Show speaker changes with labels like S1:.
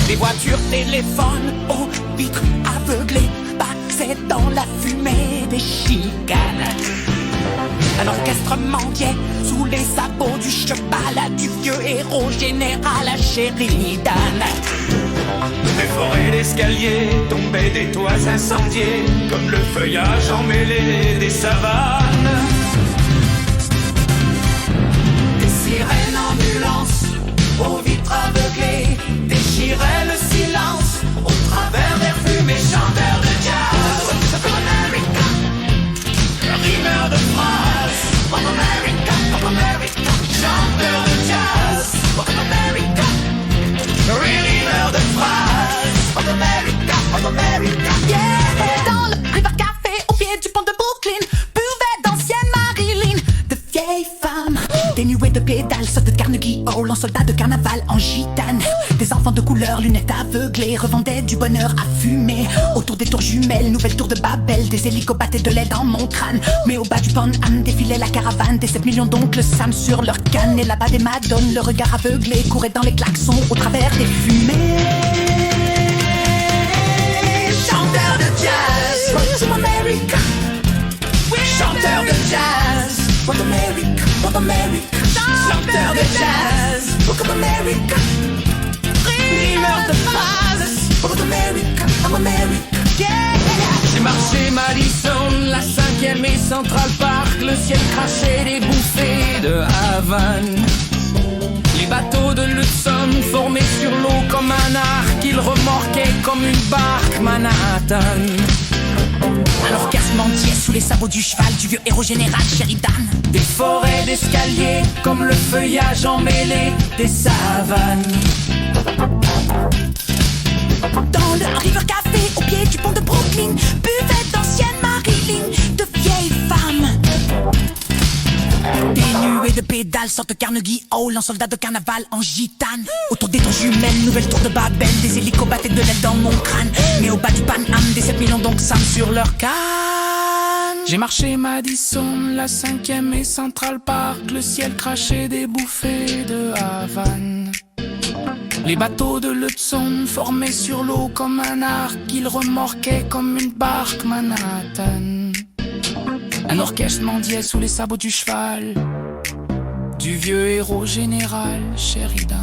S1: Des voitures, téléphones aux vitres aveuglées passaient dans la fumée des chicanes. Un orchestre mendiait sous les sabots du cheval du vieux héros général Sheridan.
S2: Des forêts d'escaliers tombaient des toits incendiés comme le feuillage emmêlé des savanes.
S1: Des sirènes ambulances aux vitres aveuglées déchiraient le silence au travers des fumées. Chanteurs de jazz of America, rimeurs de phrases of America, chanteurs de jazz of America, rimeurs de phrases of America, yeah. Dans le River Café au pied du pont de Brooklyn buvaient d'anciennes Marilyn, de vieilles femmes dénuées de pédales, sortent de Carnegie Hall en soldats de carnaval en gitane. Des enfants de couleur, lunettes aveuglées, revendaient du bonheur à fumer. Autour des tours jumelles, nouvelle tour de Babel, des hélicos battaient de lait dans mon crâne. Mais au bas du Pan Am défilait la caravane des 7 millions d'oncles Sam sur leur canne. Et là-bas des madones, le regard aveuglé, couraient dans les klaxons au travers des fumées. Chanteurs de jazz, Voice of America. Chanteurs de jazz, Voice of America, of America. Chanteurs de jazz, Voice of America. Rimeurs de phrases, Voice of America, of America. Yeah.
S3: J'ai marché Madison, la 5e et Central Park, le ciel craché des bouffées de Havane. Les bateaux de l'Hudson formés sur l'eau comme un arc, ils remorquaient comme une barque Manhattan.
S1: Un orchestre mendiait sous les sabots du cheval du vieux héros général Sheridan.
S3: Des forêts d'escaliers comme le feuillage emmêlé des savanes.
S1: Dans le River Café au pied du pont de Brooklyn buvaient d'anciennes Marilyn, de vieilles femmes dénuées de pédales, sortent de Carnegie Hall en soldats de carnaval en gitane. Autour des tours jumelles, nouvelle tour de Babel, des hélicos battaient de l'aile dans mon crâne. Mais au bas du Pan Am, des 7 millions d'oncles Sam sur leur canne.
S3: J'ai marché Madison, la 5e et Central Park, le ciel craché des bouffées de Havane. Les bateaux de l'Hudson formés sur l'eau comme un arc, ils remorquaient comme une barque Manhattan. Un orchestre mendiait sous les sabots du cheval du vieux héros général Sheridan.